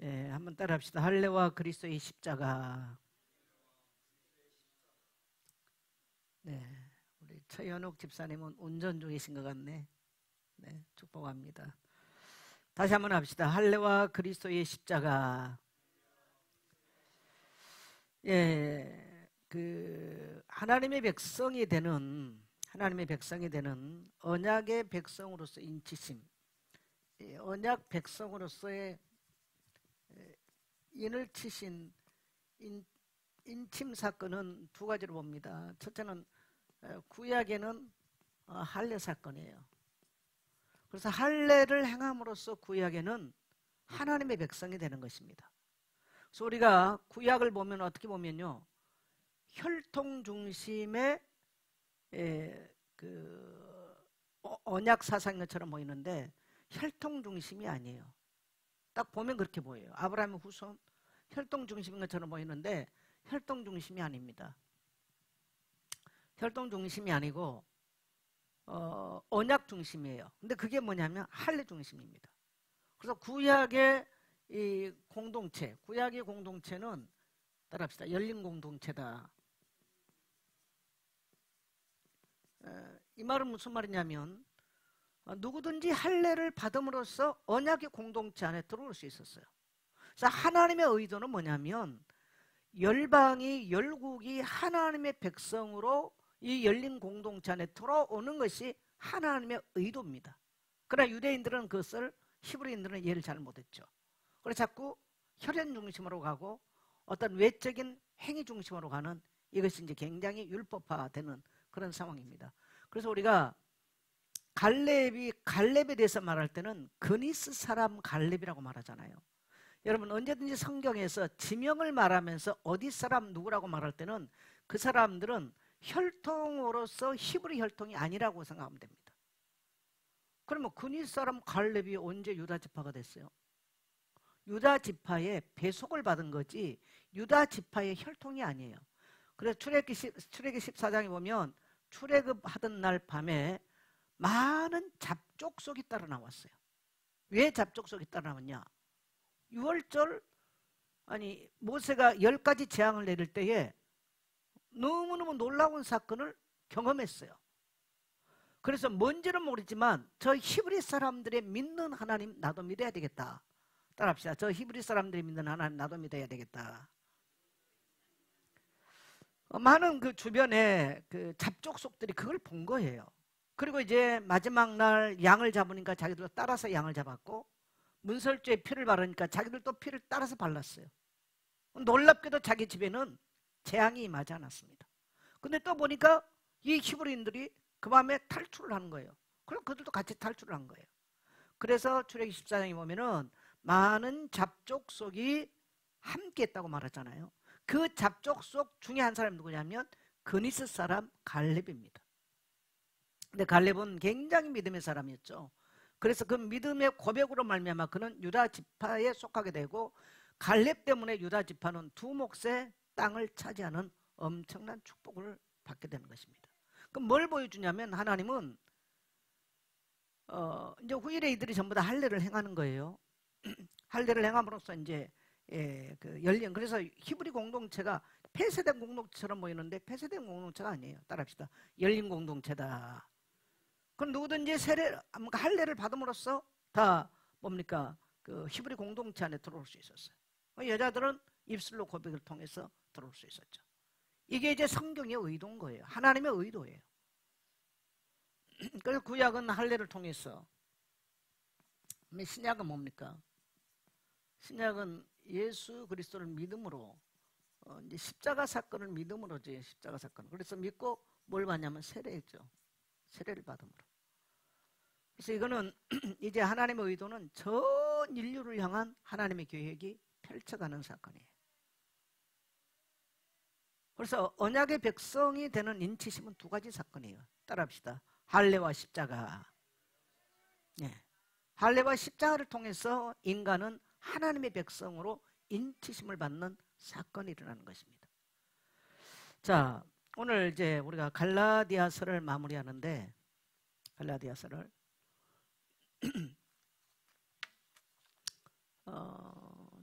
예, 한번 따라합시다. 할례와 그리스도의 십자가. 네, 우리 최연욱 집사님은 운전 중이신 것 같네. 네, 축복합니다. 다시 한번 합시다. 할례와 그리스도의 십자가. 예, 하나님의 백성이 되는 언약의 백성으로서 인치심, 언약 백성으로서의 인을 치신 인침 사건은 두 가지로 봅니다. 첫째는 구약에는 할례 사건이에요. 그래서 할례를 행함으로써 구약에는 하나님의 백성이 되는 것입니다. 그래서 우리가 구약을 보면 어떻게 보면요, 혈통 중심의 언약 사상인 것처럼 보이는데 혈통 중심이 아니에요. 딱 보면 그렇게 보여요. 아브라함의 후손 혈통 중심인 것처럼 보이는데 혈통 중심이 아닙니다. 혈통 중심이 아니고 언약 중심이에요. 근데 그게 뭐냐면 할례 중심입니다. 그래서 구약의 이 공동체, 구약의 공동체는 따라합시다. 열린 공동체다. 이 말은 무슨 말이냐면 누구든지 할례를 받음으로써 언약의 공동체 안에 들어올 수 있었어요. 그래서 하나님의 의도는 뭐냐면 열방이 열국이 하나님의 백성으로 이 열린 공동체 안에 들어오는 것이 하나님의 의도입니다. 그러나 유대인들은 그것을, 히브리인들은 이해를 잘 못했죠. 그래서 자꾸 혈연 중심으로 가고 어떤 외적인 행위 중심으로 가는, 이것이 이제 굉장히 율법화되는 그런 상황입니다. 그래서 우리가 갈렙에 대해서 말할 때는 그니스 사람 갈렙이라고 말하잖아요. 여러분, 언제든지 성경에서 지명을 말하면서 어디 사람 누구라고 말할 때는 그 사람들은 혈통으로서 히브리 혈통이 아니라고 생각하면 됩니다. 그러면 그니스 사람 갈렙이 언제 유다 지파가 됐어요? 유다 지파의 배속을 받은 거지 유다 지파의 혈통이 아니에요. 그래서 출애굽기 14장에 보면 출애굽하던 날 밤에 많은 잡족속이 따라 나왔어요. 왜 잡족속이 따라 나왔냐? 6월절, 모세가 10가지 재앙을 내릴 때에 너무너무 놀라운 사건을 경험했어요. 그래서 뭔지는 모르지만 저 히브리 사람들의 믿는 하나님 나도 믿어야 되겠다. 따라합시다. 저 히브리 사람들이 믿는 하나님 나도 믿어야 되겠다. 많은 그 주변에 그 잡족속들이 그걸 본 거예요. 그리고 이제 마지막 날 양을 잡으니까 자기들도 따라서 양을 잡았고, 문설주에 피를 바르니까 자기들도 피를 따라서 발랐어요. 놀랍게도 자기 집에는 재앙이 임하지 않았습니다. 근데 또 보니까 이 히브리인들이 그 밤에 탈출을 하는 거예요. 그럼 그들도 같이 탈출을 한 거예요. 그래서 출애굽기 14장에 보면은 많은 잡족속이 함께 했다고 말하잖아요. 그 잡족속 중에 한 사람이 누구냐면 그니스 사람 갈렙입니다. 근데 갈렙은 굉장히 믿음의 사람이었죠. 그래서 그 믿음의 고백으로 말미암아 그는 유다 지파에 속하게 되고, 갈렙 때문에 유다 지파는 두 몫의 땅을 차지하는 엄청난 축복을 받게 되는 것입니다. 그럼 뭘 보여주냐면 하나님은 이제 후일에 이들이 전부 다 할례를 행하는 거예요. 할례를 행함으로써 이제 열린, 그래서 히브리 공동체가 폐쇄된 공동체처럼 보이는데 폐쇄된 공동체가 아니에요. 따라합시다. 열린 공동체다. 그럼 누구든지 할례를 받음으로써 다 뭡니까? 그 히브리 공동체 안에 들어올 수 있었어요. 여자들은 입술로 고백을 통해서 들어올 수 있었죠. 이게 이제 성경의 의도인 거예요. 하나님의 의도예요. 그래서 구약은 할례를 통해서, 신약은 뭡니까? 신약은 예수 그리스도를 믿음으로, 이제 십자가 사건을 믿음으로지, 십자가 사건. 그래서 믿고 뭘 받냐면 세례죠. 세례를 받음으로. 그래서 이거는 이제 하나님의 의도는 전 인류를 향한 하나님의 계획이 펼쳐가는 사건이에요. 그래서 언약의 백성이 되는 인치심은 두 가지 사건이에요. 따라합시다. 할례와 십자가. 네. 할례와 십자가를 통해서 인간은 하나님의 백성으로 인치심을 받는 사건이 일어나는 것입니다. 자, 오늘 이제 우리가 갈라디아서를 마무리하는데, 갈라디아서를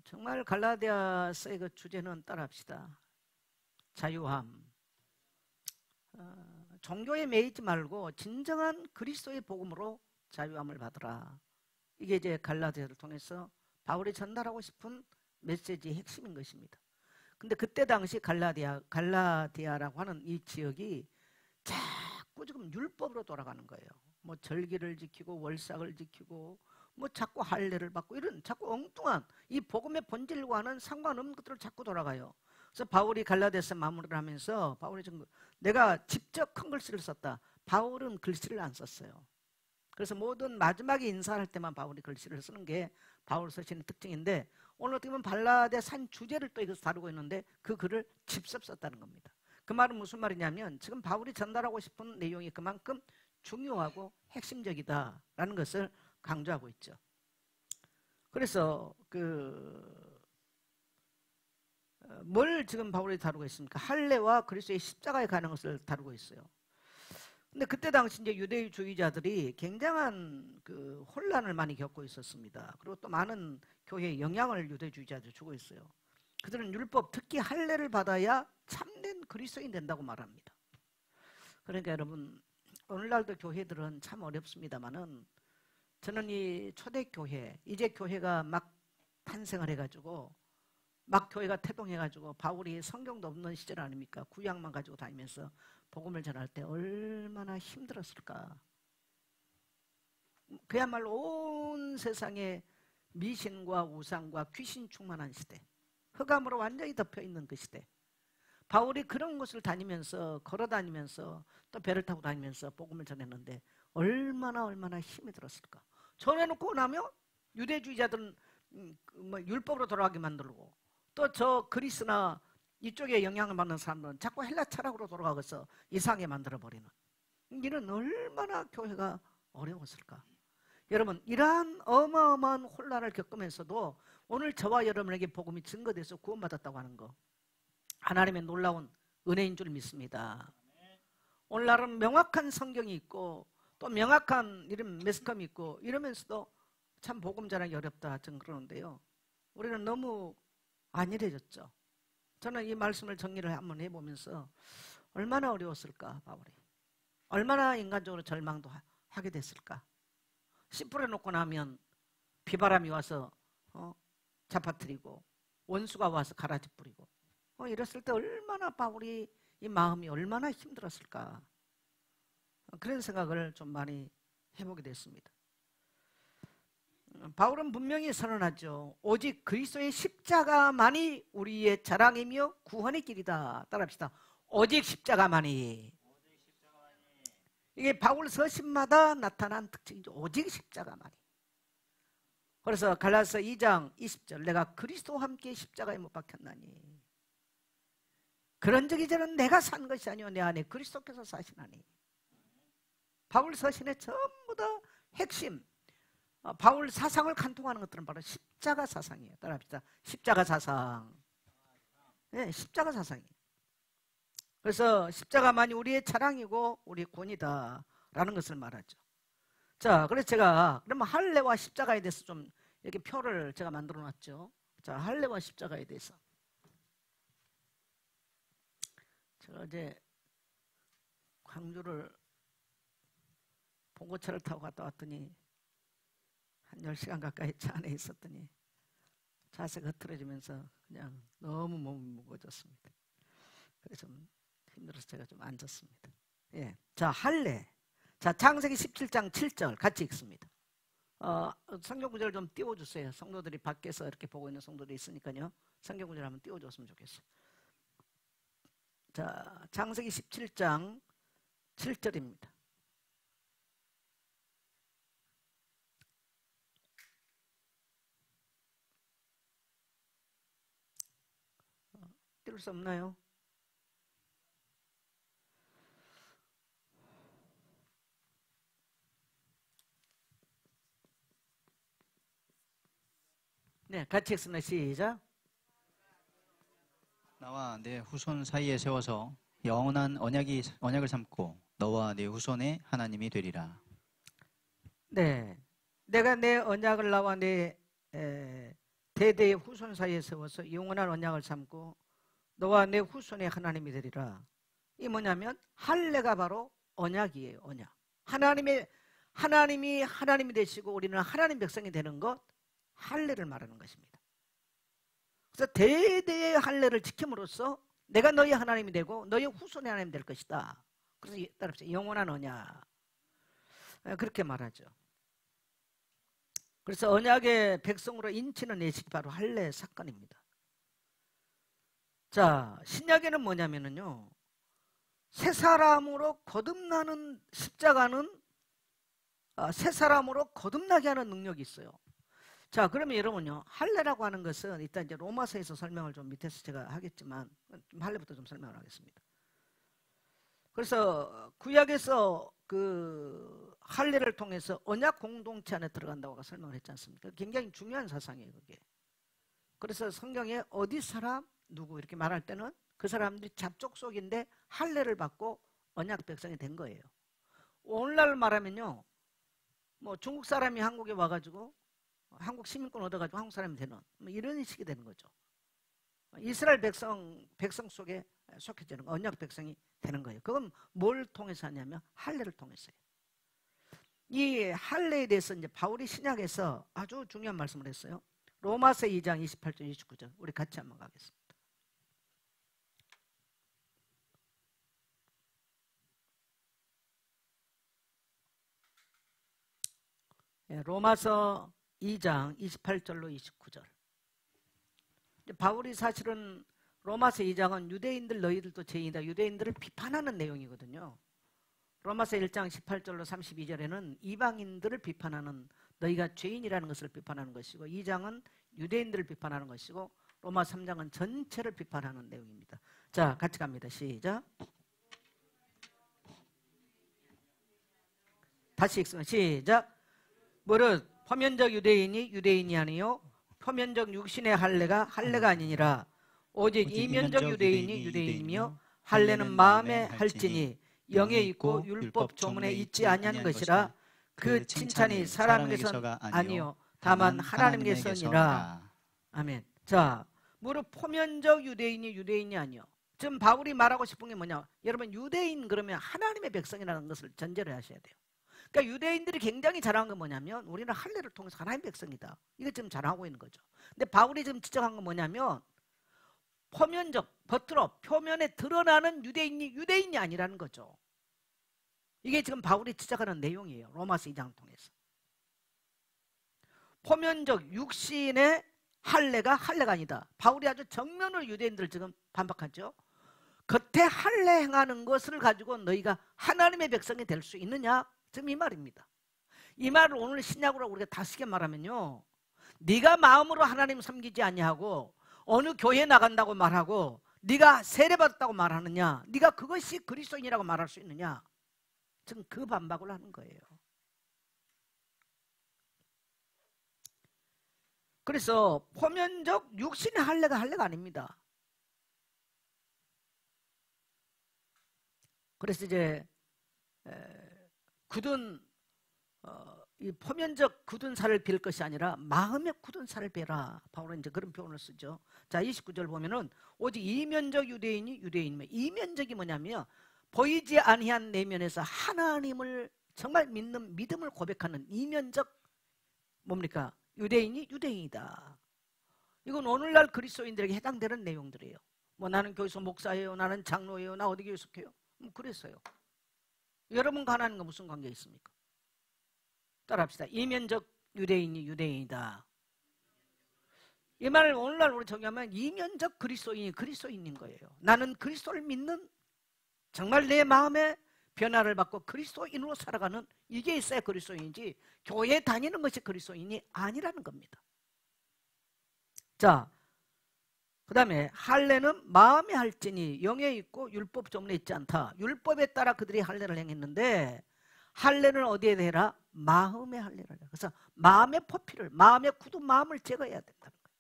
정말 갈라디아서의 그 주제는 따라합시다. 자유함. 종교에 매이지 말고 진정한 그리스도의 복음으로 자유함을 받으라. 이게 이제 갈라디아를 통해서 바울이 전달하고 싶은 메시지의 핵심인 것입니다. 근데 그때 당시 갈라디아라고 하는 이 지역이 자꾸 지금 율법으로 돌아가는 거예요. 뭐 절기를 지키고 월삭을 지키고 뭐 자꾸 할례를 받고 이런 자꾸 엉뚱한 이 복음의 본질과는 상관없는 것들을 자꾸 돌아가요. 그래서 바울이 갈라디아서 마무리를 하면서 바울이 지금 내가 직접 큰 글씨를 썼다. 바울은 글씨를 안 썼어요. 그래서 모든 마지막에 인사할 때만 바울이 글씨를 쓰는 게 바울 서신의 특징인데, 오늘 어떻게 보면 갈라디아서 한 주제를 또 이것을 다루고 있는데 그 글을 직접 썼다는 겁니다. 그 말은 무슨 말이냐면 지금 바울이 전달하고 싶은 내용이 그만큼 중요하고 핵심적이다라는 것을 강조하고 있죠. 그래서 뭘 지금 바울이 다루고 있습니까? 할례와 그리스도의 십자가에 관한 것을 다루고 있어요. 근데 그때 당시 이제 유대주의자들이 굉장한 그 혼란을 많이 겪고 있었습니다. 그리고 또 많은 교회에 영향을 유대주의자들이 주고 있어요. 그들은 율법, 특히 할례를 받아야 참된 그리스도인이 된다고 말합니다. 그러니까 여러분, 오늘날도 교회들은 참 어렵습니다만은 저는 이 초대교회, 이제 교회가 막 탄생을 해가지고 막 교회가 태동해가지고 바울이 성경도 없는 시절 아닙니까? 구약만 가지고 다니면서 복음을 전할 때 얼마나 힘들었을까. 그야말로 온 세상에 미신과 우상과 귀신 충만한 시대, 흑암으로 완전히 덮여있는 그 시대, 바울이 그런 곳을 다니면서 걸어다니면서 또 배를 타고 다니면서 복음을 전했는데 얼마나 힘이 들었을까. 전해놓고 나면 유대주의자들은 율법으로 돌아가게 만들고, 또 저 그리스나 이쪽에 영향을 받는 사람들은 자꾸 헬라 철학으로 돌아가서 이상하게 만들어버리는, 이는 얼마나 교회가 어려웠을까. 여러분, 이러한 어마어마한 혼란을 겪으면서도 오늘 저와 여러분에게 복음이 증거돼서 구원받았다고 하는 거, 하나님의 놀라운 은혜인 줄 믿습니다. 오늘날은 명확한 성경이 있고 또 명확한 이런 매스컴이 있고 이러면서도 참 복음 전하기 어렵다, 저는 그러는데요. 우리는 너무 안일해졌죠. 저는 이 말씀을 정리를 한번 해보면서 얼마나 어려웠을까, 바울이. 얼마나 인간적으로 절망도 하게 됐을까. 씨 뿌려놓고 나면 비바람이 와서 잡아뜨리고 원수가 와서 가라지 뿌리고 이랬을 때 얼마나 바울이 이 마음이 얼마나 힘들었을까. 그런 생각을 좀 많이 해보게 됐습니다. 바울은 분명히 선언하죠. 오직 그리스도의 십자가만이 우리의 자랑이며 구원의 길이다. 따라합시다. 오직 십자가만이. 이게 바울 서신마다 나타난 특징이죠. 오직 십자가만이. 그래서 갈라디아서 2장 20절, 내가 그리스도와 함께 십자가에 못 박혔나니 그런즉 이제는 내가 산 것이 아니요 내 안에 그리스도께서 사시나니. 바울 서신의 전부 다 핵심, 바울 사상을 간통하는 것들은 바로 십자가 사상이에요. 따라합시다. 십자가 사상. 네, 십자가 사상이에요. 그래서 십자가만이 우리의 자랑이고 우리의 권위다 라는 것을 말하죠. 자, 그래서 제가 그러면 할례와 십자가에 대해서 좀 이렇게 표를 제가 만들어 놨죠. 자, 할례와 십자가에 대해서 제가 어제 광주를 봉고차를 타고 갔다 왔더니 한 10시간 가까이 차 안에 있었더니 자세가 흐트러지면서 그냥 너무 몸이 무거워졌습니다. 그래서 좀 힘들어서 제가 좀 앉았습니다. 예. 자, 할례. 자, 창세기 17장 7절 같이 읽습니다. 성경 구절을 좀 띄워주세요. 성도들이 밖에서 이렇게 보고 있는 성도들이 있으니까요. 성경 구절 한번 띄워줬으면 좋겠어요. 자, 창세기 17장 7절입니다. 띄울 수 없나요? 네, 같이 읽습니다. 시작. 나와 내 후손 사이에 세워서 영원한 언약을 삼고 너와 내 후손의 하나님이 되리라. 네, 내가 내 언약을 나와 내 대대의 후손 사이에 세워서 영원한 언약을 삼고 너와 내 후손의 하나님이 되리라. 이 뭐냐면 할례가 바로 언약이에요. 언약. 하나님이 하나님이 되시고 우리는 하나님 백성이 되는 것, 할례를 말하는 것입니다. 그래서 대대의 할례를 지킴으로써 내가 너희 하나님이 되고 너희 후손의 하나님이 될 것이다. 그래서 따라합시다. 영원한 언약. 그렇게 말하죠. 그래서 언약의 백성으로 인치는 예식이 바로 할례 사건입니다. 자, 신약에는 뭐냐면요, 새 사람으로 거듭나는 십자가는 새 사람으로 거듭나게 하는 능력이 있어요. 자, 그러면 여러분요, 할례라고 하는 것은 일단 이제 로마서에서 설명을 좀 밑에서 제가 하겠지만 할례부터 좀 설명을 하겠습니다. 그래서 구약에서 그 할례를 통해서 언약 공동체 안에 들어간다고 설명을 했지 않습니까? 굉장히 중요한 사상이에요, 그게. 그래서 성경에 어디 사람 누구 이렇게 말할 때는 그 사람들이 잡족속인데 할례를 받고 언약 백성이 된 거예요. 오늘날 말하면요, 뭐 중국 사람이 한국에 와가지고 한국 시민권 얻어가지고 한국 사람이 되는 뭐 이런 식이 되는 거죠. 이스라엘 백성 속에 속해지는 언약 백성이 되는 거예요. 그건 뭘 통해서 하냐면 할례를 통해서요. 이 할례에 대해서 이제 바울이 신약에서 아주 중요한 말씀을 했어요. 로마서 2장 28절 29절 우리 같이 한번 가겠습니다. 로마서 2장 28절로 29절. 바울이 사실은 로마서 2장은 유대인들 너희들도 죄인이다, 유대인들을 비판하는 내용이거든요. 로마서 1장 18절로 32절에는 이방인들을 비판하는, 너희가 죄인이라는 것을 비판하는 것이고, 2장은 유대인들을 비판하는 것이고, 로마 3장은 전체를 비판하는 내용입니다. 자, 같이 갑니다. 시작. 다시 읽습니다. 시작. 무릇 표면적 유대인이 유대인이 아니요 표면적 육신의 할례가 아니니라. 오직 이면적 유대인이 유대인이며 할례는 마음에 할지니 영에 있고 율법 조문에 있지 아니한 것이라. 그 칭찬이 사람에게서 아니요 다만 하나님께서니라. 아멘. 자, 무릇 표면적 유대인이 아니요. 지금 바울이 말하고 싶은 게 뭐냐, 여러분 유대인 그러면 하나님의 백성이라는 것을 전제로 하셔야 돼요. 그러니까 유대인들이 굉장히 잘한 건 뭐냐면 우리는 할례를 통해서 하나님의 백성이다, 이거 지금 잘하고 있는 거죠. 근데 바울이 지금 지적한 건 뭐냐면 표면적, 겉으로 표면에 드러나는 유대인이 아니라는 거죠. 이게 지금 바울이 지적하는 내용이에요. 로마서 2장 통해서 표면적 육신의 할례가 아니다. 바울이 아주 정면으로 유대인들을 지금 반박하죠. 겉에 할례 행하는 것을 가지고 너희가 하나님의 백성이 될 수 있느냐, 지금 이 말입니다. 이 말을 오늘 신약으로 우리가 다시게 말하면요, 네가 마음으로 하나님 섬기지 아니하고 어느 교회 나간다고 말하고 네가 세례받았다고 말하느냐, 네가 그것이 그리스도인이라고 말할 수 있느냐, 지금 그 반박을 하는 거예요. 그래서 표면적 육신의 할례가 아닙니다. 그래서 이제 굳은 이 표면적 굳은 살을 빌 것이 아니라 마음의 굳은 살을 베라. 바울은 이제 그런 표현을 쓰죠. 자, 29절 보면은 오직 이면적 유대인이 유대인이며, 이면적이 뭐냐면 보이지 아니한 내면에서 하나님을 정말 믿는 믿음을 고백하는 이면적 뭡니까? 유대인이 유대인이다. 이건 오늘날 그리스도인들에게 해당되는 내용들이에요. 뭐 나는 교회에서 목사예요, 나는 장로예요, 나 어디 교회 속해요? 그랬어요. 여러분과 하나님과 무슨 관계 있습니까? 따라합시다. 이면적 유대인이 유대인이다. 이 말을 오늘날 우리 정의하면 이면적 그리스도인이 그리스도인인 거예요. 나는 그리스도를 믿는, 정말 내 마음에 변화를 받고 그리스도인으로 살아가는, 이게 있어야 그리스도인이지 교회 다니는 것이 그리스도인이 아니라는 겁니다. 자, 그 다음에 할례는 마음에 할지니 영에 있고 율법 조문에 있지 않다. 율법에 따라 그들이 할례를 행했는데 할례는 어디에 해라? 마음에 할례를 해라. 그래서 마음의 포피를, 마음의 굳은 마음을 제거해야 된다는 거예요.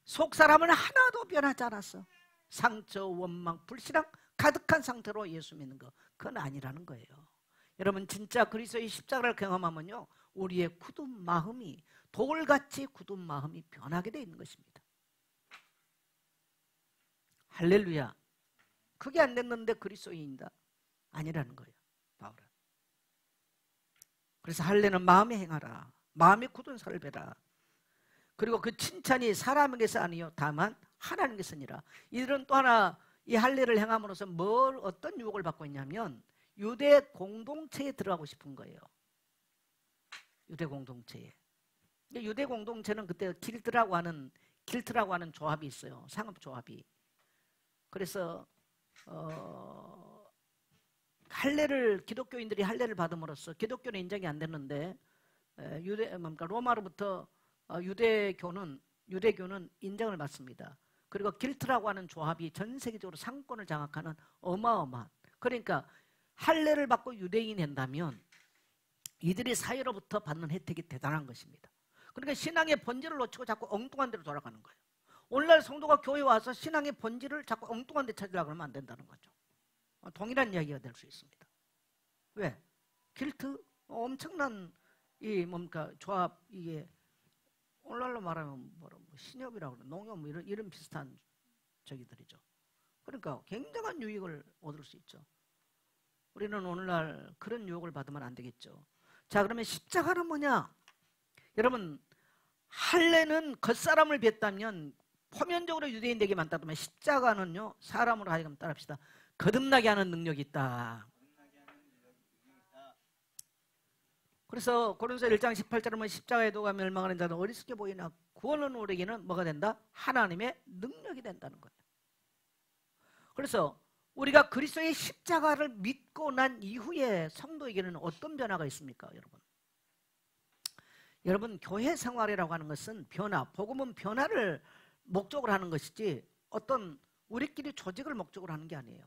속 사람은 하나도 변하지 않았어. 상처, 원망, 불신앙 가득한 상태로 예수 믿는 거, 그건 아니라는 거예요. 여러분 진짜 그리스도의 십자가를 경험하면요, 우리의 굳은 마음이 돌같이 굳은 마음이 변하게 되어 있는 것입니다. 할렐루야. 그게 안 됐는데 그리스도인이다? 아니라는 거예요, 바울은. 그래서 할례는 마음에 행하라. 마음에 굳은 살을 베라. 그리고 그 칭찬이 사람에게서 아니요 다만 하나님께서니라. 이들은 또 하나 이 할례를 행함으로써 어떤 유혹을 받고 있냐면 유대 공동체에 들어가고 싶은 거예요. 유대 공동체에. 유대 공동체는 그때 길트라고 하는 조합이 있어요. 상업 조합이. 그래서 기독교인들이 할례를 받음으로써 기독교는 인정이 안 됐는데 로마로부터 유대교는 인정을 받습니다. 그리고 길트라고 하는 조합이 전 세계적으로 상권을 장악하는 어마어마한, 그러니까 할례를 받고 유대인이 된다면 이들이 사회로부터 받는 혜택이 대단한 것입니다. 그러니까 신앙의 본질을 놓치고 자꾸 엉뚱한 데로 돌아가는 거예요. 오늘날 성도가 교회에 와서 신앙의 본질을 자꾸 엉뚱한 데 찾으려고 하면 안 된다는 거죠. 동일한 이야기가 될 수 있습니다. 왜? 길트? 엄청난 조합, 이게 오늘날로 말하면 신협이라고 그래, 농협 이런 비슷한 저기들이죠. 그러니까 굉장한 유익을 얻을 수 있죠. 우리는 오늘날 그런 유혹을 받으면 안 되겠죠. 자, 그러면 십자가는 뭐냐? 여러분, 할례는 겉사람을 뵀다면 표면적으로 유대인 되게 많다면 십자가는요, 사람으로 하여금 따라합시다, 거듭나게 하는 능력이 있다. 그래서 고린도서 1장 18절에 보면 십자가에 도가 멸망하는 자는 어리석게 보이나 구원은 우리에게는 뭐가 된다? 하나님의 능력이 된다는 거예요. 그래서 우리가 그리스도의 십자가를 믿고 난 이후에 성도에게는 어떤 변화가 있습니까, 여러분? 여러분, 교회 생활이라고 하는 것은 복음은 변화를 목적으로 하는 것이지 어떤 우리끼리 조직을 목적으로 하는 게 아니에요.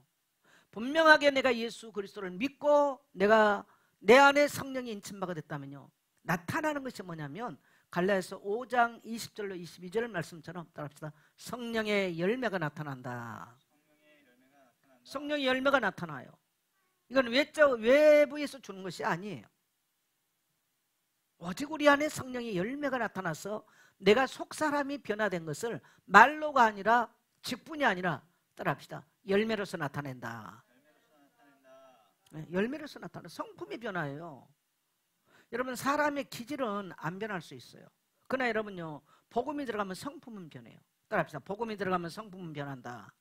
분명하게 내가 예수 그리스도를 믿고 내가 내 안에 성령이 인침받게 됐다면요, 나타나는 것이 뭐냐면 갈라디아서 5장 20절로 22절 말씀처럼 따라합시다. 성령의 열매가 나타난다. 성령의 열매가 나타나요. 이건 외부에서 주는 것이 아니에요. 오직 우리 안에 성령의 열매가 나타나서 내가 속사람이 변화된 것을 말로가 아니라 직분이 아니라 따라합시다. 열매로서 나타낸다. 열매로서 나타나는 성품이 변화해요. 여러분, 사람의 기질은 안 변할 수 있어요. 그러나 여러분요, 복음이 들어가면 성품은 변해요. 따라합시다. 복음이 들어가면 성품은 변한다.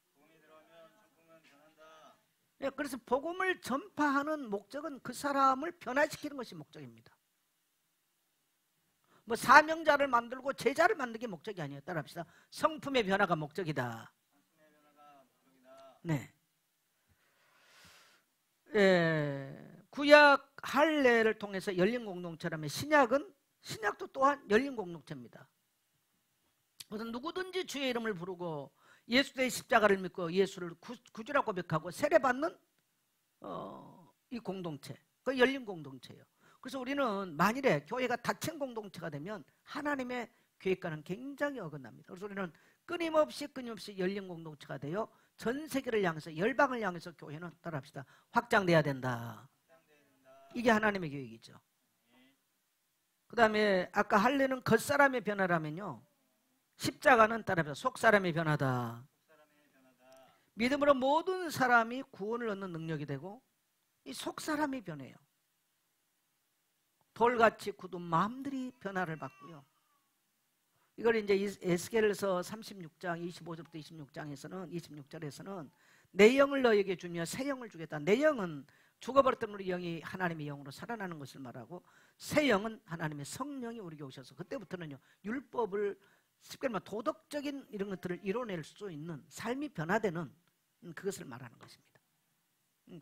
그래서 복음을 전파하는 목적은 그 사람을 변화시키는 것이 목적입니다. 사명자를 만들고 제자를 만드는 게 목적이 아니에요. 따라합시다. 성품의 변화가 목적이다. 네. 구약 할례를 통해서 열린 공동체라면 신약도 또한 열린 공동체입니다. 그래서 누구든지 주의 이름을 부르고 예수의 십자가를 믿고 예수를 구주라 고백하고 세례받는 이 공동체, 그 열린 공동체예요. 그래서 우리는 만일에 교회가 닫힌 공동체가 되면 하나님의 계획과는 굉장히 어긋납니다. 그래서 우리는 끊임없이 열린 공동체가 되어 전 세계를 향해서, 열방을 향해서 교회는 따라합시다, 확장돼야 된다. 이게 하나님의 계획이죠. 그 다음에 아까 할례는 겉사람의 변화라면요, 십자가는 따라합시다, 속사람의 변화다. 믿음으로 모든 사람이 구원을 얻는 능력이 되고 이 속사람이 변해요. 돌같이 굳은 마음들이 변화를 받고요. 이걸 이제 에스겔서 36장 25절부터 26절에서는 내 영을 너에게 주며 새 영을 주겠다. 내 영은 죽어버렸던 우리 영이 하나님의 영으로 살아나는 것을 말하고, 새 영은 하나님의 성령이 우리에게 오셔서 그때부터는요, 율법을 쉽게 말하면 도덕적인 이런 것들을 이뤄낼 수 있는 삶이 변화되는 그것을 말하는 것입니다.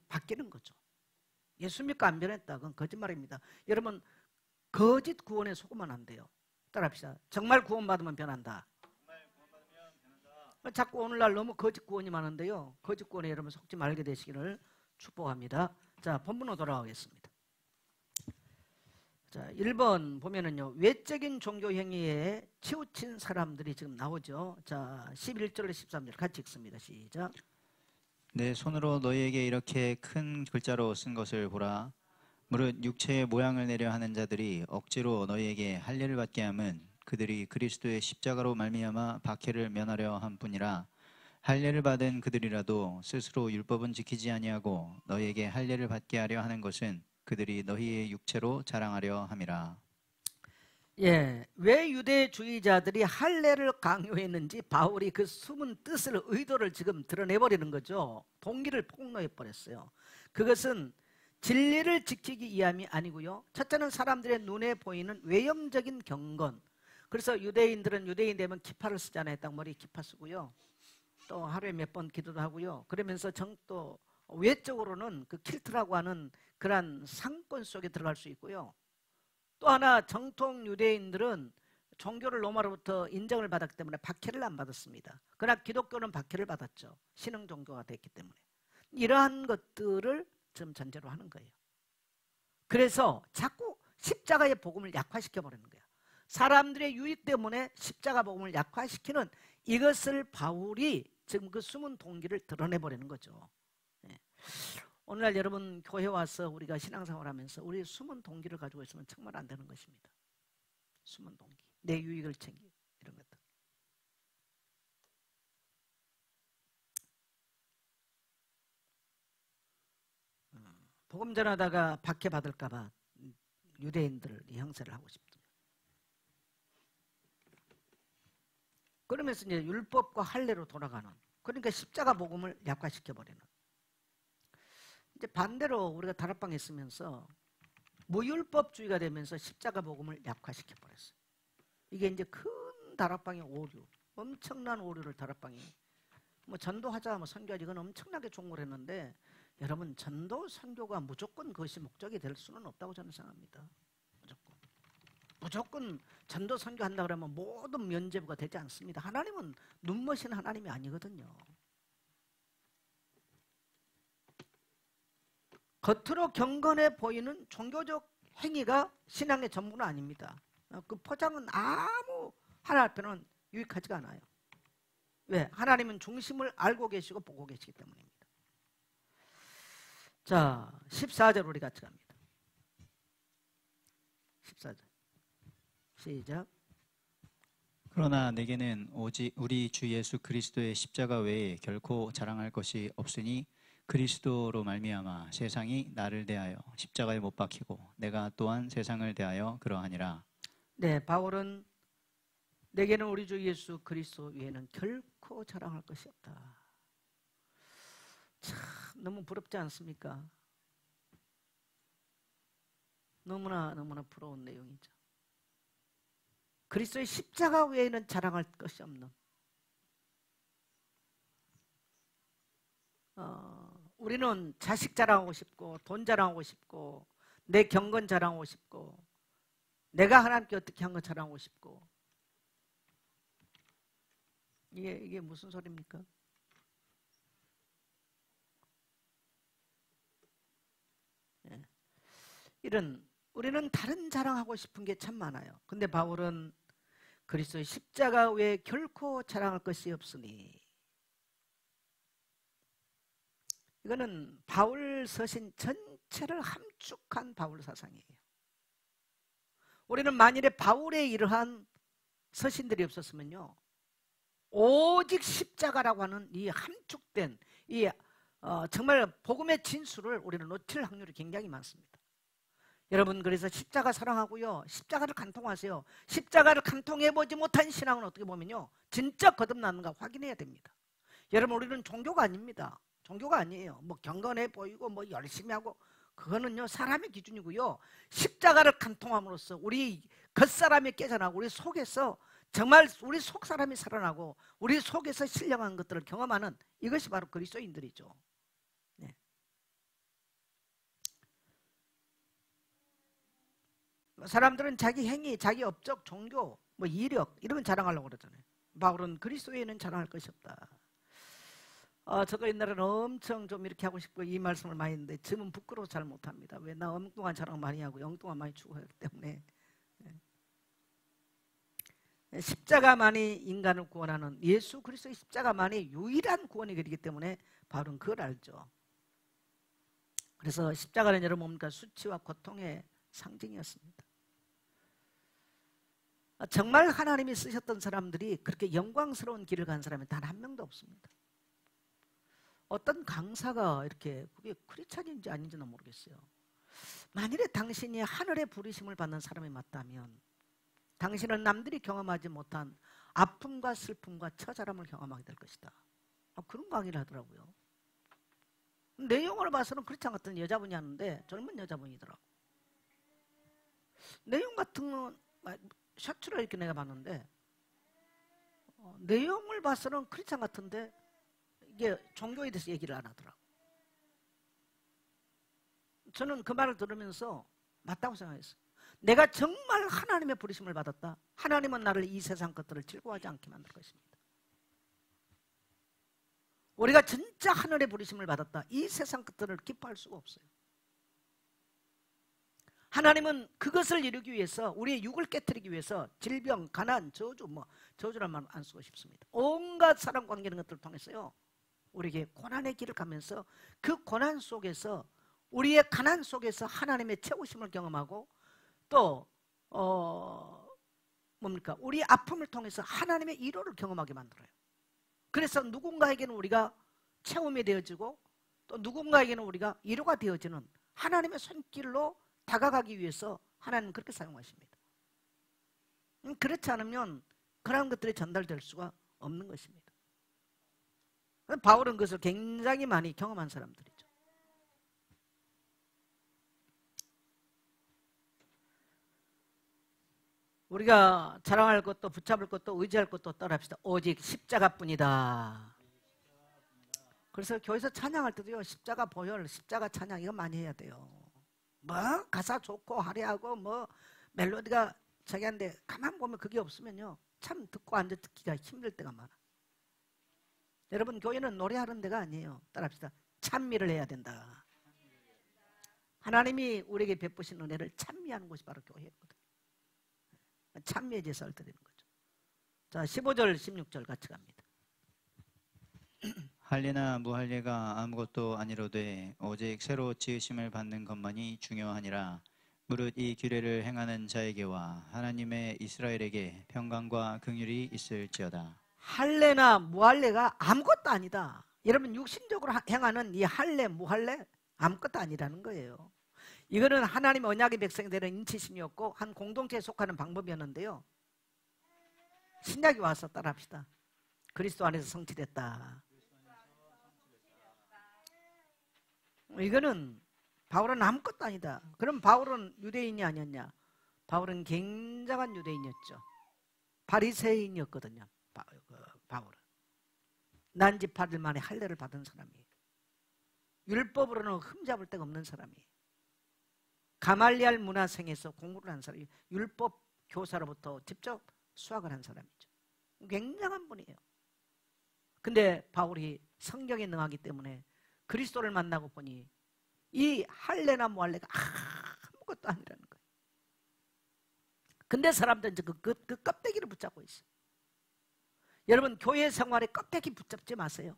바뀌는 거죠. 예수 믿고 안 변했다, 그건 거짓말입니다. 여러분, 거짓 구원에 속으면 안 돼요. 따라합시다. 정말 구원받으면 변한다. 자꾸 오늘날 너무 거짓 구원이 많은데요, 거짓 구원에 여러분 속지 말게 되시기를 축복합니다. 자, 본문으로 돌아가겠습니다. 자, 1번 보면은요, 외적인 종교 행위에 치우친 사람들이 지금 나오죠. 자, 11절로 13절 같이 읽습니다. 시작. 내 손으로 너희에게 이렇게 큰 글자로 쓴 것을 보라. 무릇 육체의 모양을 내려 하는 자들이 억지로 너희에게 할례를 받게 함은 그들이 그리스도의 십자가로 말미암아 박해를 면하려 한 뿐이라. 할례를 받은 그들이라도 스스로 율법은 지키지 아니하고 너희에게 할례를 받게 하려 하는 것은 그들이 너희의 육체로 자랑하려 함이라. 예, 왜 유대주의자들이 할례를 강요했는지 바울이 그 숨은 뜻을, 의도를 지금 드러내버리는 거죠. 동기를 폭로해버렸어요. 그것은 진리를 지키기 위함이 아니고요, 첫째는 사람들의 눈에 보이는 외형적인 경건. 그래서 유대인들은 유대인 되면 기파를 쓰잖아요. 딱 머리 기파 쓰고요, 또 하루에 몇 번 기도도 하고요. 그러면서 또 외적으로는 그 킬트라고 하는 그러한 상권 속에 들어갈 수 있고요. 또 하나, 정통 유대인들은 종교를 로마로부터 인정을 받았기 때문에 박해를 안 받았습니다. 그러나 기독교는 박해를 받았죠. 신흥 종교가 됐기 때문에. 이러한 것들을 지금 전제로 하는 거예요. 그래서 자꾸 십자가의 복음을 약화시켜 버리는 거예요. 사람들의 유익 때문에 십자가 복음을 약화시키는 이것을 바울이 지금 그 숨은 동기를 드러내버리는 거죠. 네. 오늘날 여러분 교회 와서 우리가 신앙생활 하면서 우리 숨은 동기를 가지고 있으면 정말 안 되는 것입니다. 숨은 동기, 내 유익을 챙기고 이런 것들. 복음 전하다가 박해받을까 봐 유대인들을 형세를 하고 싶습니다. 그러면서 이제 율법과 할례로 돌아가는, 그러니까 십자가 복음을 약화시켜버리는. 이제 반대로 우리가 다락방에 있으면서 무율법주의가 되면서 십자가 복음을 약화시켜버렸어요. 이게 이제 큰 다락방의 오류, 엄청난 오류를 다락방이, 뭐 전도하자, 뭐 선교하자, 이건 엄청나게 종을 했는데, 여러분 전도 선교가 무조건 그것이 목적이 될 수는 없다고 저는 생각합니다. 무조건 전도 선교한다 그러면 모든 면죄부가 되지 않습니다. 하나님은 눈머신 하나님이 아니거든요. 겉으로 경건해 보이는 종교적 행위가 신앙의 전부는 아닙니다. 그 포장은 아무 하나 앞에는 유익하지가 않아요. 왜? 하나님은 중심을 알고 계시고 보고 계시기 때문입니다. 자, 14절 우리 같이 갑니다. 14절 시작. 그러나 내게는 오직 우리 주 예수 그리스도의 십자가 외에 결코 자랑할 것이 없으니 그리스도로 말미암아 세상이 나를 대하여 십자가에 못 박히고 내가 또한 세상을 대하여 그러하니라. 네, 바울은 내게는 우리 주 예수 그리스도 외에는 결코 자랑할 것이 없다. 참 너무 부럽지 않습니까? 너무나 부러운 내용이죠. 그리스도의 십자가 외에는 자랑할 것이 없는, 우리는 자식 자랑하고 싶고 돈 자랑하고 싶고 내 경건 자랑하고 싶고 내가 하나님께 어떻게 한 거 자랑하고 싶고, 이게 무슨 소리입니까? 예. 우리는 다른 자랑하고 싶은 게 참 많아요. 근데 바울은 그리스도의 십자가 외에 결코 자랑할 것이 없으니, 이거는 바울 서신 전체를 함축한 바울 사상이에요. 우리는 만일에 바울의 이러한 서신들이 없었으면요, 오직 십자가라고 하는 이 함축된 이 정말 복음의 진수를 우리는 놓칠 확률이 굉장히 많습니다. 여러분, 그래서 십자가 사랑하고요, 십자가를 간통하세요. 십자가를 간통해보지 못한 신앙은 어떻게 보면요, 진짜 거듭났는가 확인해야 됩니다. 여러분, 우리는 종교가 아닙니다. 종교가 아니에요. 뭐 경건해 보이고 뭐 열심히 하고, 그거는요 사람의 기준이고요, 십자가를 간통함으로써 우리 겉사람이 깨져나고 우리 속에서 정말 우리 속사람이 살아나고 우리 속에서 신령한 것들을 경험하는, 이것이 바로 그리스도인들이죠. 네. 사람들은 자기 행위, 자기 업적, 종교, 뭐 이력 이런 건 자랑하려고 그러잖아요. 바울은 그리스도에는 자랑할 것이 없다. 저도 옛날에는 엄청 좀 이렇게 하고 싶고 이 말씀을 많이 했는데 지금은 부끄러워서 잘 못합니다. 왜? 나 엉뚱한 자랑 많이 하고 엉뚱한 많이 추구하기 때문에. 십자가만이 인간을 구원하는, 예수 그리스도의 십자가만이 유일한 구원이 되기 때문에 바울은 그걸 알죠. 그래서 십자가는 여러분 뭡니까? 수치와 고통의 상징이었습니다. 정말 하나님이 쓰셨던 사람들이 그렇게 영광스러운 길을 간 사람이 단 한 명도 없습니다. 어떤 강사가 이렇게, 그게 크리스찬인지 아닌지는 모르겠어요. 만일에 당신이 하늘의 부르심을 받는 사람이 맞다면 당신은 남들이 경험하지 못한 아픔과 슬픔과 처절함을 경험하게 될 것이다. 그런 강의를 하더라고요. 내용을 봐서는 크리스찬 같은 여자분이 하는데 젊은 여자분이더라고. 내용 같은 건 셔츠를 이렇게 내가 봤는데 내용을 봐서는 크리스찬 같은데 이게 종교에 대해서 얘기를 안 하더라고. 저는 그 말을 들으면서 맞다고 생각했어요. 내가 정말 하나님의 부르심을 받았다. 하나님은 나를 이 세상 것들을 즐거워하지 않게 만들 것입니다. 우리가 진짜 하늘의 부르심을 받았다. 이 세상 것들을 기뻐할 수가 없어요. 하나님은 그것을 이루기 위해서, 우리의 육을 깨뜨리기 위해서 질병, 가난, 저주, 저주란 말 안 쓰고 싶습니다. 온갖 사람 관계 이런 것들을 통해서요, 우리에게 고난의 길을 가면서 그 고난 속에서, 우리의 가난 속에서 하나님의 채우심을 경험하고 또 뭡니까? 우리 아픔을 통해서 하나님의 위로를 경험하게 만들어요. 그래서 누군가에게는 우리가 채움이 되어지고 또 누군가에게는 우리가 위로가 되어지는 하나님의 손길로 다가가기 위해서 하나님은 그렇게 사용하십니다. 그렇지 않으면 그런 것들이 전달될 수가 없는 것입니다. 바울은 그것을 굉장히 많이 경험한 사람들이죠. 우리가 자랑할 것도 붙잡을 것도 의지할 것도 떠납시다. 오직 십자가뿐이다. 그래서 교회에서 찬양할 때도요, 십자가 보혈, 십자가 찬양 이거 많이 해야 돼요. 가사 좋고 화려하고 멜로디가 자기한테 가만 보면 그게 없으면요, 참 듣고 앉아 듣기가 힘들 때가 많아. 여러분, 교회는 노래하는 데가 아니에요. 따라합시다. 찬미를 해야 된다. 하나님이 우리에게 베푸신 은혜를 찬미하는 곳이 바로 교회거든요. 찬미의 제사를 드리는 거죠. 자, 15절 16절 같이 갑니다. 할례나 무할례가 아무것도 아니로되 오직 새로 지으심을 받는 것만이 중요하니라. 무릇 이 규례를 행하는 자에게와 하나님의 이스라엘에게 평강과 긍휼이 있을지어다. 할례나 무할례가 아무것도 아니다. 여러분, 육신적으로 행하는 이 할례 무할례 아무것도 아니라는 거예요. 이거는 하나님 언약의 백성들의 인치심이었고 한 공동체에 속하는 방법이었는데요, 신약이 와서 따라합시다. 그리스도 안에서 성취됐다. 이거는 바울은 아무것도 아니다. 그럼 바울은 유대인이 아니었냐? 바울은 굉장한 유대인이었죠. 바리새인이었거든요. 바울은 난지 8일 만에 할례를 받은 사람이에요. 율법으로는 흠잡을 데가 없는 사람이에요. 가말리알 문화생에서 공부를 한 사람이, 율법 교사로부터 직접 수학을 한 사람이죠. 굉장한 분이에요. 근데 바울이 성경에 능하기 때문에 그리스도를 만나고 보니 이 할례나 무할례가 아무것도 아니라는 거예요. 근데 사람들은 그 껍데기를 붙잡고 있어요. 여러분, 교회 생활에 껍데기 붙잡지 마세요.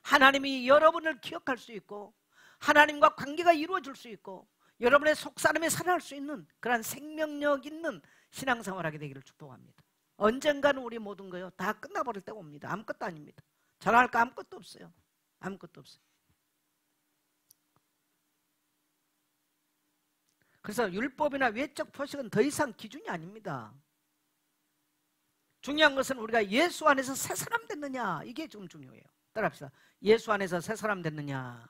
하나님이 여러분을 기억할 수 있고 하나님과 관계가 이루어질 수 있고 여러분의 속사람에 살아날 수 있는 그런 생명력 있는 신앙생활하게 되기를 축복합니다. 언젠가는 우리 모든 거요 다 끝나버릴 때가 옵니다. 아무것도 아닙니다. 자랑할 거 아무것도 없어요. 아무것도 없어요. 그래서 율법이나 외적 표식은 더 이상 기준이 아닙니다. 중요한 것은 우리가 예수 안에서 새 사람 됐느냐, 이게 좀 중요해요. 따라합시다. 예수 안에서 새 사람 됐느냐.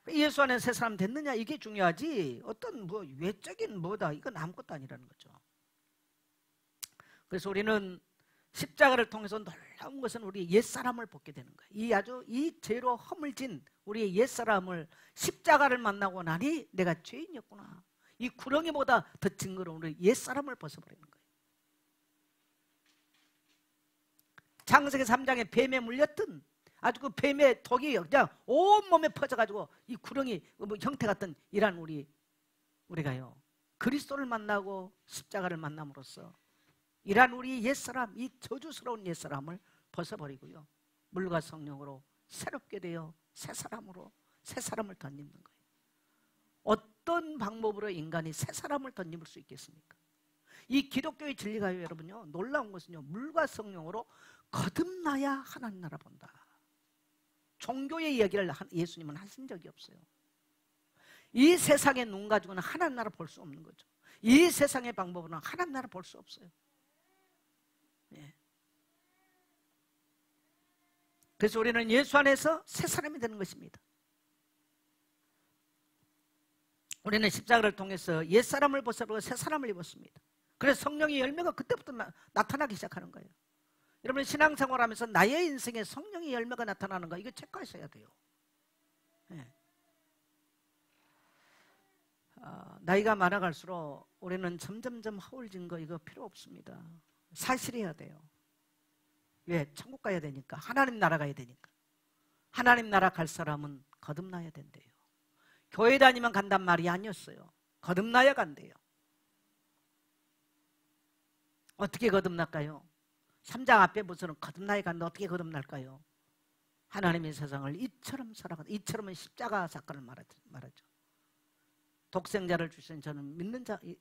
예수 안에서 새 사람 됐느냐, 이게 중요하지 어떤 외적인 뭐다, 이건 아무것도 아니라는 거죠. 그래서 우리는 십자가를 통해서 놀라운 것은 우리 옛사람을 벗게 되는 거예요. 이 죄로 허물진 우리의 옛사람을, 십자가를 만나고 나니 내가 죄인이었구나, 이 구렁이보다 더 징그러운 우리 옛사람을 벗어버리는 거예요. 창세기 3장에 뱀에 물렸던 아주 그 뱀의 독이 그냥 온몸에 퍼져가지고 이 구렁이 형태 같은 이란 우리가요, 그리스도를 만나고 십자가를 만남으로써 이란 우리 옛사람, 이 저주스러운 옛사람을 벗어버리고요, 물과 성령으로 새롭게 되어 새 사람으로 새 사람을 덧입는 거예요. 어떤 방법으로 인간이 새 사람을 덧입을 수 있겠습니까? 이 기독교의 진리가요, 여러분요, 놀라운 것은요, 물과 성령으로 거듭나야 하나님 나라 본다. 종교의 이야기를 예수님은 하신 적이 없어요. 이 세상의 눈 가지고는 하나님 나라 볼 수 없는 거죠. 이 세상의 방법으로는 하나님 나라 볼 수 없어요. 예. 그래서 우리는 예수 안에서 새 사람이 되는 것입니다. 우리는 십자가를 통해서 옛사람을 벗어버리고 새 사람을 입었습니다. 그래서 성령의 열매가 그때부터 나타나기 시작하는 거예요. 여러분, 신앙생활하면서 나의 인생에 성령의 열매가 나타나는 거, 이거 체크하셔야 돼요. 예. 나이가 많아갈수록 우리는 점점점 허울진 거 이거 필요 없습니다. 사실해야 돼요. 왜? 천국 가야 되니까. 하나님 나라 가야 되니까. 하나님 나라 갈 사람은 거듭나야 된대요. 교회 다니면 간단 말이 아니었어요. 거듭나야 간대요. 어떻게 거듭날까요? 3장 앞에 보서는 거듭나야 간다. 어떻게 거듭날까요? 하나님의 세상을 이처럼 살아가다. 이처럼은 십자가 사건을 말하죠. 독생자를 주신 저는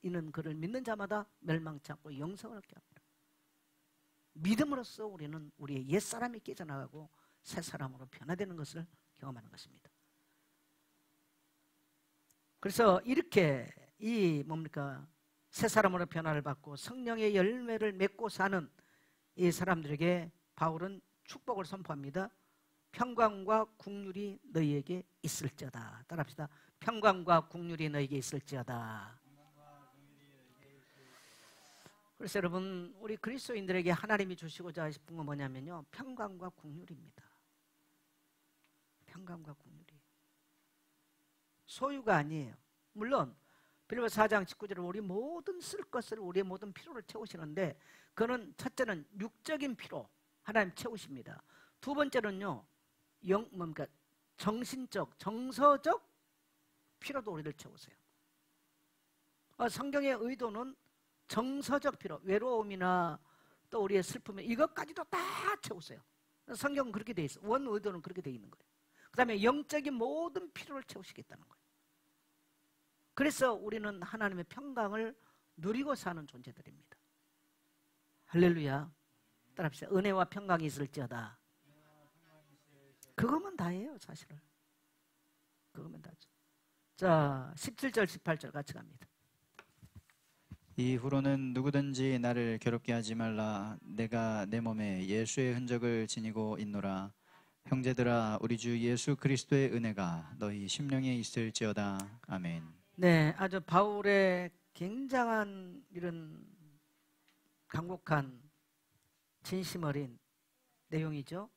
이는 그를 믿는 자마다 멸망치 않고 영생을 얻게 합니다. 믿음으로써 우리는 우리의 옛사람이 깨져나가고 새 사람으로 변화되는 것을 경험하는 것입니다. 그래서 이렇게 새 사람으로 변화를 받고 성령의 열매를 맺고 사는 이 사람들에게 바울은 축복을 선포합니다. 평강과 국률이 너희에게 있을지어다. 따라합시다. 평강과 국률이 너희에게 있을지어다. 그래서 여러분, 우리 그리스도인들에게 하나님이 주시고자 싶은 건 뭐냐면요, 평강과 국률입니다. 평강과 국률이 소유가 아니에요. 물론 빌립보서 4장 19절에 우리 모든 쓸 것을, 우리의 모든 필요를 채우시는데, 그는 첫째는 육적인 필요 하나님 채우십니다. 두 번째는요, 정신적, 정서적 필요도 우리를 채우세요. 성경의 의도는 정서적 필요, 외로움이나 또 우리의 슬픔, 이것까지도 다 채우세요. 성경은 그렇게 돼 있어요. 원 의도는 그렇게 돼 있는 거예요. 그 다음에 영적인 모든 필요를 채우시겠다는 거예요. 그래서 우리는 하나님의 평강을 누리고 사는 존재들입니다. 할렐루야. 따라합시다. 은혜와 평강이 있을지어다. 그거면 다예요, 사실은. 그거면 다죠. 자, 17절 18절 같이 갑니다. 이후로는 누구든지 나를 괴롭게 하지 말라. 내가 내 몸에 예수의 흔적을 지니고 있노라. 형제들아, 우리 주 예수 그리스도의 은혜가 너희 심령에 있을지어다. 아멘. 네, 아주 바울의 굉장한 이런 간곡한 진심 어린 내용이죠.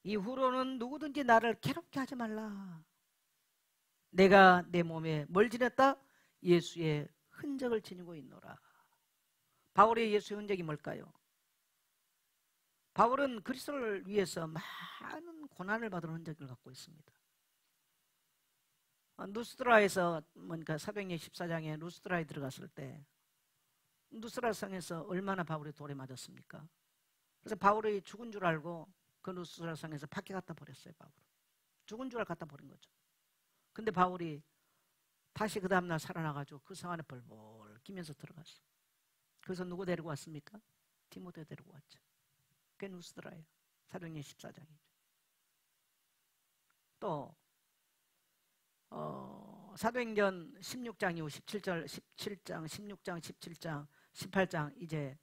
이후로는 누구든지 나를 괴롭게 하지 말라. 내가 내 몸에 뭘 지녔다? 예수의 흔적을 지니고 있노라. 바울의 예수의 흔적이 뭘까요? 바울은 그리스도를 위해서 많은 고난을 받은 흔적을 갖고 있습니다. 누스드라에서 사도행전 14장에 누스드라에 들어갔을 때 누스드라 성에서 얼마나 바울이 돌에 맞았습니까? 그래서 바울이 죽은 줄 알고 그 누스드라 성에서 밖에 갖다 버렸어요. 바울을 죽은 줄 알고 갖다 버린 거죠. 근데 바울이 다시 그 다음날 살아나가지고 그 성 안에 벌벌 끼면서 들어갔어. 그래서 누구 데리고 왔습니까? 디모데 데리고 왔죠. 그게 누스드라예요. 사도행전 14장이죠. 또 사도행전 16장 이후 17장, 16장, 17장, 18장 이제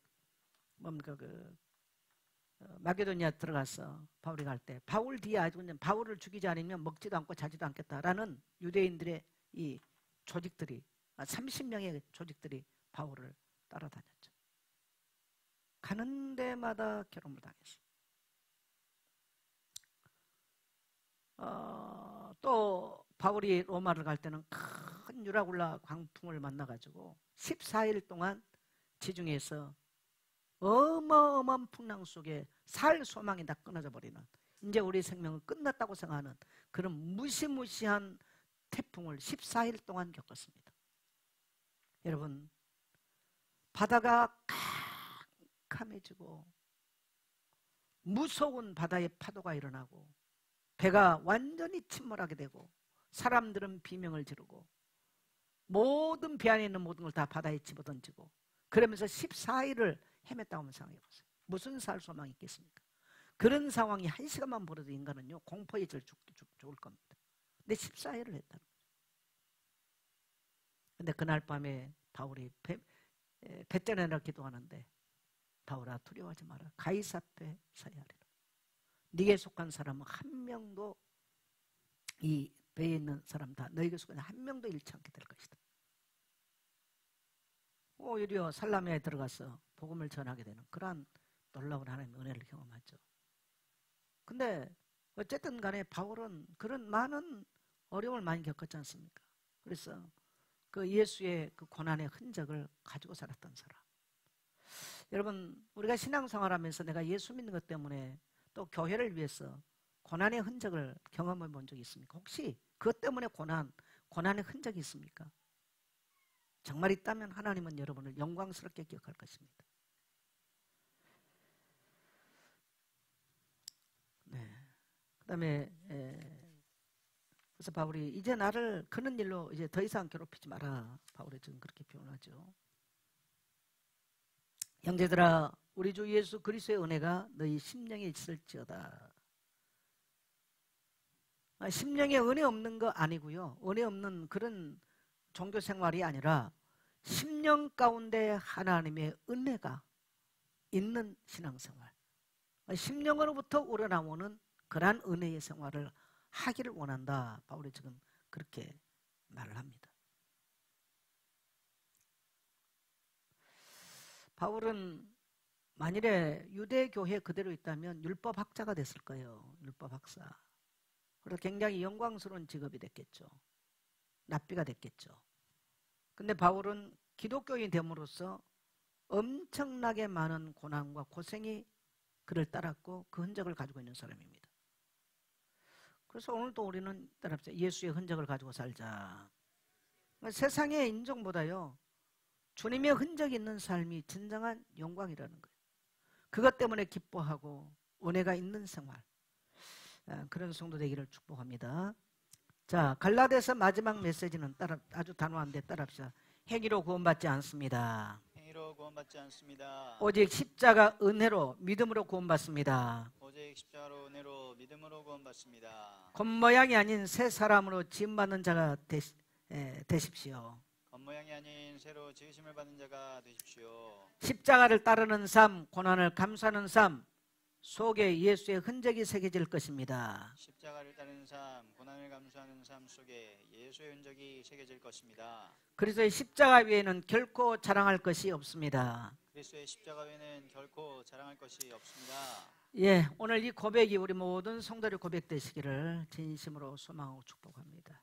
마게도니아 들어가서 바울이 갈 때 바울 뒤에 아주 그냥 바울을 죽이지 않으면 먹지도 않고 자지도 않겠다라는 유대인들의 이 조직들이 30명의 조직들이 바울을 따라다녔죠. 가는 데마다 괴로움을 당했어요. 또 바울이 로마를 갈 때는 큰 유라굴라 광풍을 만나가지고 14일 동안 지중해에서 어마어마한 풍랑 속에 살 소망이 다 끊어져 버리는, 이제 우리 생명은 끝났다고 생각하는 그런 무시무시한 태풍을 14일 동안 겪었습니다. 여러분, 바다가 캄캄해지고 무서운 바다의 파도가 일어나고 배가 완전히 침몰하게 되고 사람들은 비명을 지르고 모든 배 안에 있는 모든 걸 다 바다에 집어던지고 그러면서 14일을 헤맸다고 한번 생각해 보세요. 무슨 살 소망이 있겠습니까? 그런 상황이 1시간만 벌어도 인간은요 공포에 죽을 겁니다. 근데 14일을 했다는 거죠. 근데 그날 밤에 바울이 뱃전에나 기도하는데 바울아 두려워하지 마라. 가이사 앞에 서야 하리라. 네게 속한 사람은 한 명도 이 배에 있는 사람 다 너에게 속한 한 명도 잃지 않게 될 것이다. 오히려 살라미아에 들어가서 복음을 전하게 되는 그러한 놀라운 하나님의 은혜를 경험하죠. 근데 어쨌든 간에 바울은 그런 많은 어려움을 많이 겪었지 않습니까? 그래서 그 예수의 그 고난의 흔적을 가지고 살았던 사람. 여러분 우리가 신앙생활하면서 내가 예수 믿는 것 때문에 또 교회를 위해서 고난의 흔적을 경험해 본 적이 있습니까? 혹시 그것 때문에 고난의 흔적이 있습니까? 정말 있다면 하나님은 여러분을 영광스럽게 기억할 것입니다. 네. 그 다음에 그래서 바울이 이제 나를 그런 일로 이제 더 이상 괴롭히지 마라. 바울이 지금 그렇게 표현하죠. 형제들아 우리 주 예수 그리스도의 은혜가 너희 심령에 있을지어다. 심령에 은혜 없는 거 아니고요. 은혜 없는 그런 종교 생활이 아니라 심령 가운데 하나님의 은혜가 있는 신앙생활. 심령으로부터 우러나오는 그러한 은혜의 생활을 하기를 원한다. 바울이 지금 그렇게 말을 합니다. 바울은 만일에 유대교회 그대로 있다면 율법학자가 됐을 거예요. 율법학사. 그래서 굉장히 영광스러운 직업이 됐겠죠. 랍비가 됐겠죠. 근데 바울은 기독교인이 됨으로써 엄청나게 많은 고난과 고생이 그를 따랐고 그 흔적을 가지고 있는 사람입니다. 그래서 오늘도 우리는 따라합시다. 예수의 흔적을 가지고 살자. 세상의 인종보다요 주님의 흔적이 있는 삶이 진정한 영광이라는 거예요. 그것 때문에 기뻐하고 은혜가 있는 생활, 그런 성도 되기를 축복합니다. 자, 갈라디아서 마지막 메시지는 아주 단호한데 따라합시다. 행위로 구원받지 않습니다. 행위로 구원받지 않습니다. 오직 십자가 은혜로 믿음으로 구원받습니다. 오직 십자가로 은혜로 믿음으로 구원받습니다. 겉모양이 아닌 새 사람으로 지음받는 자가 되십시오. 겉모양이 아닌 새로 지으심을 받는 자가 되십시오. 십자가를 따르는 삶, 고난을 감수하는 삶 속에 예수의 흔적이 새겨질 것입니다. 십자가를 따르는 삶, 고난을 감수하는 삶 속에 예수의 흔적이 새겨질 것입니다. 그리스도의 십자가 위에는 결코 자랑할 것이 없습니다. 그리스도의 십자가 외에는 결코 자랑할 것이 없습니다. 예, 오늘 이 고백이 우리 모든 성도의 고백 되시기를 진심으로 소망하고 축복합니다.